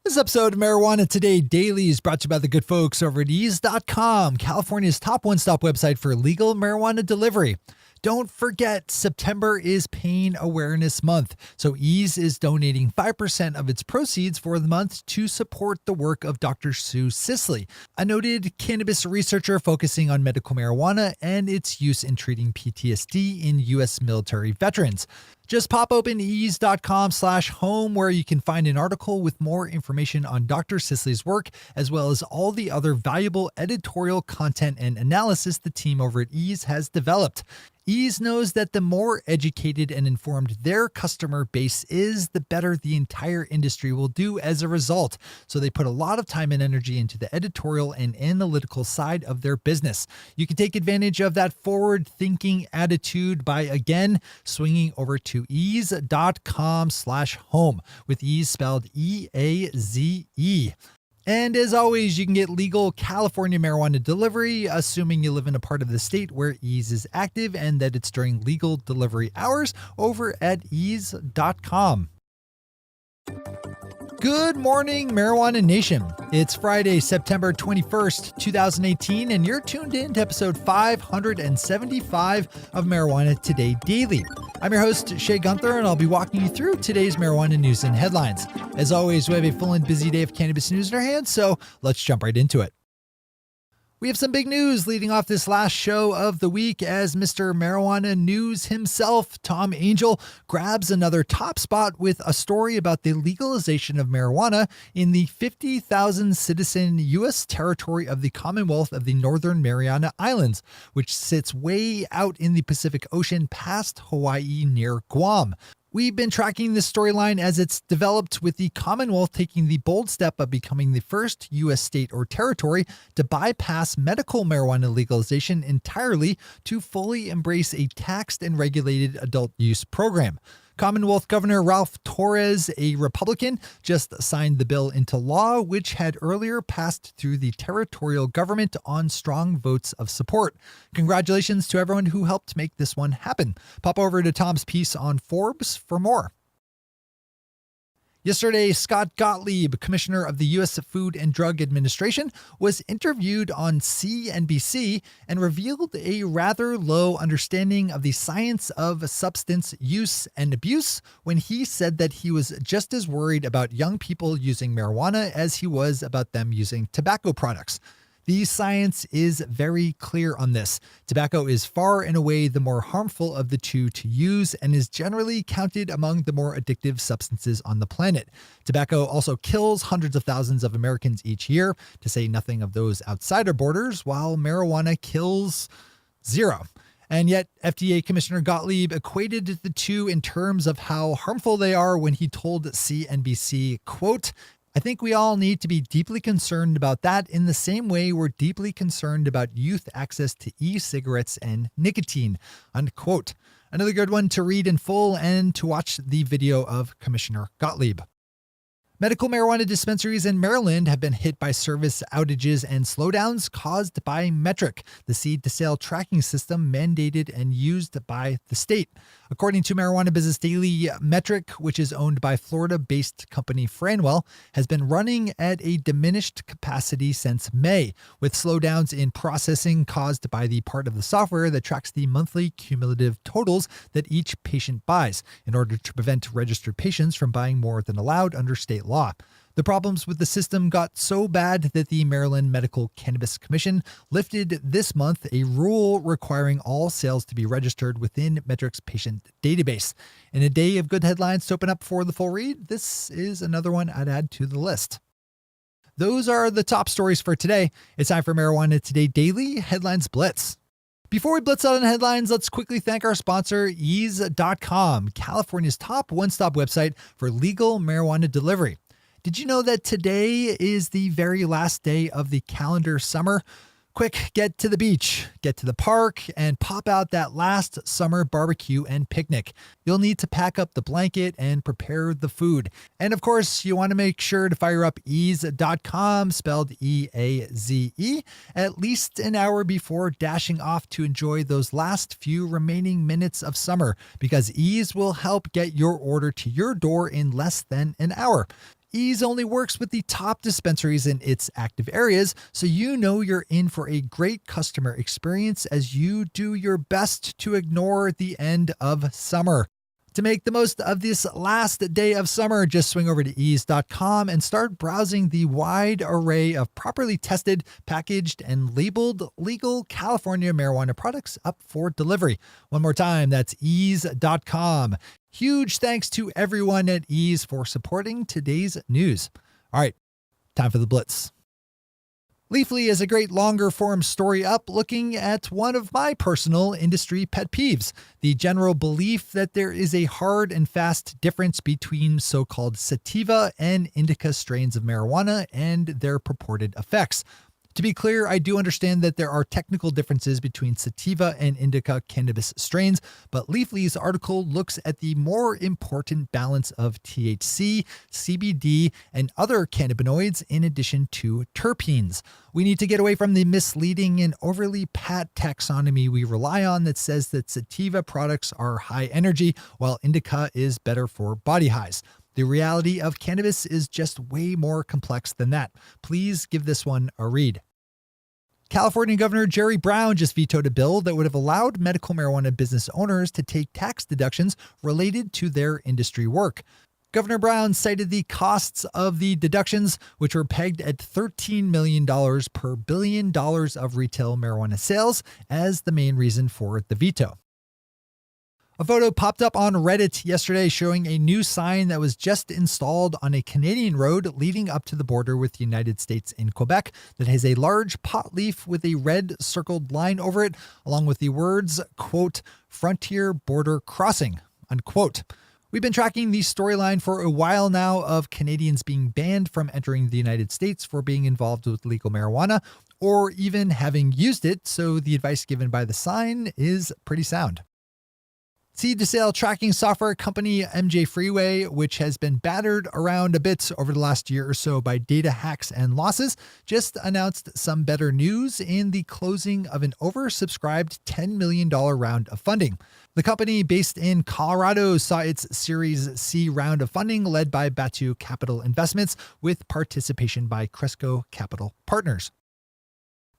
This episode of Marijuana Today Daily is brought to you by the good folks over at ease.com, California's top one-stop website for legal marijuana delivery. Don't forget, September is Pain Awareness Month, so Ease is donating 5% of its proceeds for the month to support the work of Dr. Sue Sisley, a noted cannabis researcher focusing on medical marijuana and its use in treating PTSD in U.S. military veterans. Just pop open ease.com/home where you can find an article with more information on Dr. Sisley's work, as well as all the other valuable editorial content and analysis the team over at Ease has developed. Ease knows that the more educated and informed their customer base is, the better the entire industry will do as a result. So they put a lot of time and energy into the editorial and analytical side of their business. You can take advantage of that forward-thinking attitude by, again, swinging over to ease.com/home, with Ease spelled E-A-Z-E. And as always, you can get legal California marijuana delivery, assuming you live in a part of the state where Ease is active and that it's during legal delivery hours, over at ease.com. Good morning, Marijuana Nation. It's Friday, September 21st, 2018, and you're tuned in to episode 575 of Marijuana Today Daily. I'm your host, Shay Gunther, and I'll be walking you through today's marijuana news and headlines. As always, we have a full and busy day of cannabis news in our hands, so let's jump right into it. We have some big news leading off this last show of the week as Mr. Marijuana News himself, Tom Angel, grabs another top spot with a story about the legalization of marijuana in the 50,000 citizen U.S. territory of the Commonwealth of the Northern Mariana Islands, which sits way out in the Pacific Ocean past Hawaii near Guam. We've been tracking this storyline as it's developed, with the Commonwealth taking the bold step of becoming the first U.S. state or territory to bypass medical marijuana legalization entirely to fully embrace a taxed and regulated adult use program. Commonwealth Governor Ralph Torres, a Republican, just signed the bill into law, which had earlier passed through the territorial government on strong votes of support. Congratulations to everyone who helped make this one happen. Pop over to Tom's piece on Forbes for more. Yesterday, Scott Gottlieb, Commissioner of the U.S. Food and Drug Administration, was interviewed on CNBC and revealed a rather low understanding of the science of substance use and abuse when he said that he was just as worried about young people using marijuana as he was about them using tobacco products. The science is very clear on this. Tobacco is far and away the more harmful of the two to use and is generally counted among the more addictive substances on the planet. Tobacco also kills hundreds of thousands of Americans each year, to say nothing of those outside our borders, while marijuana kills zero. And yet, FDA Commissioner Gottlieb equated the two in terms of how harmful they are when he told CNBC, quote, "I think we all need to be deeply concerned about that in the same way we're deeply concerned about youth access to e-cigarettes and nicotine," unquote. Another good one to read in full and to watch the video of Commissioner Gottlieb. Medical marijuana dispensaries in Maryland have been hit by service outages and slowdowns caused by Metrc, the seed-to-sale tracking system mandated and used by the state. According to Marijuana Business Daily, Metrc, which is owned by Florida-based company Franwell, has been running at a diminished capacity since May, with slowdowns in processing caused by the part of the software that tracks the monthly cumulative totals that each patient buys, in order to prevent registered patients from buying more than allowed under state law. The problems with the system got so bad that the Maryland Medical Cannabis Commission lifted this month a rule requiring all sales to be registered within Metrc's patient database. In a day of good headlines to open up for the full read, this is another one I'd add to the list. Those are the top stories for today. It's time for Marijuana Today Daily Headlines Blitz. Before we blitz out on headlines, let's quickly thank our sponsor, Ease.com, California's top one-stop website for legal marijuana delivery. Did you know that today is the very last day of the calendar summer? Quick, get to the beach, get to the park, and pop out that last summer barbecue and picnic. You'll need to pack up the blanket and prepare the food. And of course, you want to make sure to fire up ease.com, spelled E-A-Z-E, at least an hour before dashing off to enjoy those last few remaining minutes of summer, because Ease will help get your order to your door in less than an hour. Ease only works with the top dispensaries in its active areas, so you know you're in for a great customer experience as you do your best to ignore the end of summer. To make the most of this last day of summer, just swing over to ease.com and start browsing the wide array of properly tested, packaged, and labeled legal California marijuana products up for delivery. One more time, that's ease.com. Huge thanks to everyone at Ease for supporting today's news. All right, time for the Blitz. Leafly is a great longer form story up looking at one of my personal industry pet peeves, the general belief that there is a hard and fast difference between so-called Sativa and Indica strains of marijuana and their purported effects. To be clear, I do understand that there are technical differences between Sativa and Indica cannabis strains, but Leafly's article looks at the more important balance of THC, CBD, and other cannabinoids in addition to terpenes. We need to get away from the misleading and overly pat taxonomy we rely on that says that Sativa products are high energy, while Indica is better for body highs. The reality of cannabis is just way more complex than that. Please give this one a read. California Governor Jerry Brown just vetoed a bill that would have allowed medical marijuana business owners to take tax deductions related to their industry work. Governor Brown cited the costs of the deductions, which were pegged at $13 million per $1 billion of retail marijuana sales, as the main reason for the veto. A photo popped up on Reddit yesterday showing a new sign that was just installed on a Canadian road leading up to the border with the United States in Quebec that has a large pot leaf with a red circled line over it, along with the words, quote, "Frontier Border Crossing," unquote. We've been tracking the storyline for a while now of Canadians being banned from entering the United States for being involved with legal marijuana or even having used it, so the advice given by the sign is pretty sound. Seed-to-sale tracking software company MJ Freeway, which has been battered around a bit over the last year or so by data hacks and losses, just announced some better news in the closing of an oversubscribed $10 million round of funding. The company, based in Colorado, saw its Series C round of funding led by Batu Capital Investments with participation by Cresco Capital Partners.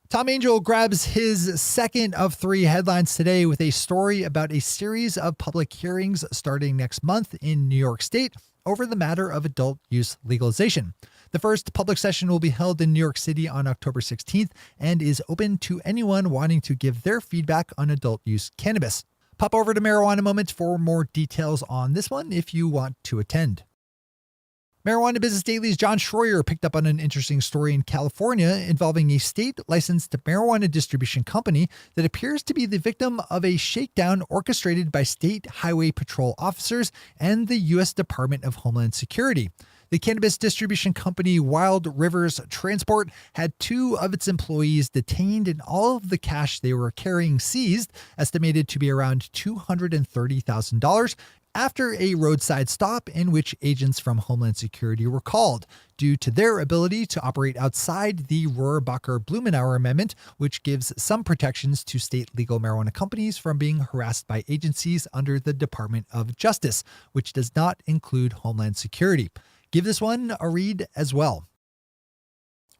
Tom Angel grabs his second of three headlines today with a story about a series of public hearings starting next month in New York State over the matter of adult use legalization. The first public session will be held in New York City on October 16th and is open to anyone wanting to give their feedback on adult use cannabis. Pop over to Marijuana Moment for more details on this one if you want to attend. Marijuana Business Daily's John Schroyer picked up on an interesting story in California involving a state-licensed marijuana distribution company that appears to be the victim of a shakedown orchestrated by state highway patrol officers and the U.S. Department of Homeland Security. The cannabis distribution company Wild Rivers Transport had two of its employees detained and all of the cash they were carrying seized, estimated to be around $230,000, after a roadside stop in which agents from Homeland Security were called, due to their ability to operate outside the Rohrabacher-Blumenauer Amendment, which gives some protections to state legal marijuana companies from being harassed by agencies under the Department of Justice, which does not include Homeland Security. Give this one a read as well.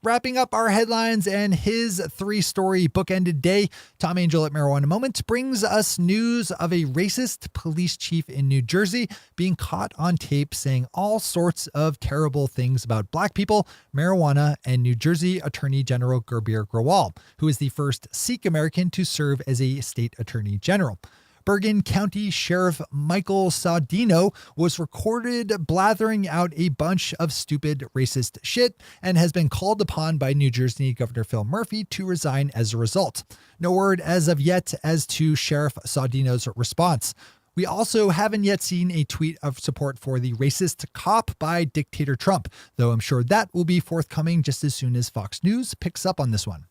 Wrapping up our headlines and his three-story bookended day, Tom Angel at Marijuana Moment brings us news of a racist police chief in New Jersey being caught on tape saying all sorts of terrible things about black people, marijuana, and New Jersey Attorney General Gurbir Grewal, who is the first Sikh American to serve as a state attorney general. Bergen County Sheriff Michael Saudino was recorded blathering out a bunch of stupid racist shit and has been called upon by New Jersey Governor Phil Murphy to resign as a result. No word as of yet as to Sheriff Saudino's response. We also haven't yet seen a tweet of support for the racist cop by Dictator Trump, though I'm sure that will be forthcoming just as soon as Fox News picks up on this one.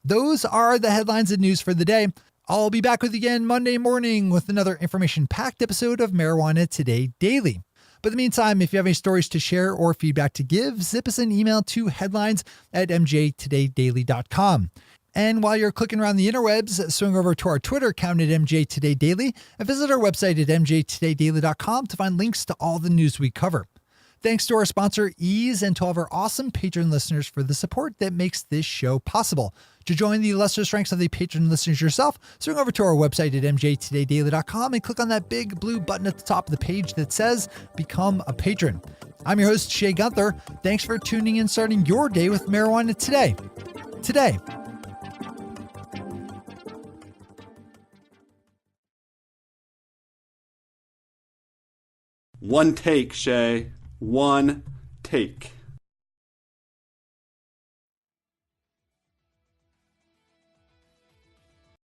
Those are the headlines and news for the day. I'll be back with you again Monday morning with another information-packed episode of Marijuana Today Daily. But in the meantime, if you have any stories to share or feedback to give, zip us an email to headlines@mjtodaydaily.com. And while you're clicking around the interwebs, swing over to our Twitter account at mjtodaydaily and visit our website at mjtodaydaily.com to find links to all the news we cover. Thanks to our sponsor, Ease, and to all of our awesome patron listeners for the support that makes this show possible. To join the illustrious ranks of the patron listeners yourself, swing over to our website at mjtodaydaily.com and click on that big blue button at the top of the page that says Become a Patron. I'm your host, Shay Gunther. Thanks for tuning in, starting your day with marijuana today. Today. One take, Shay. One take.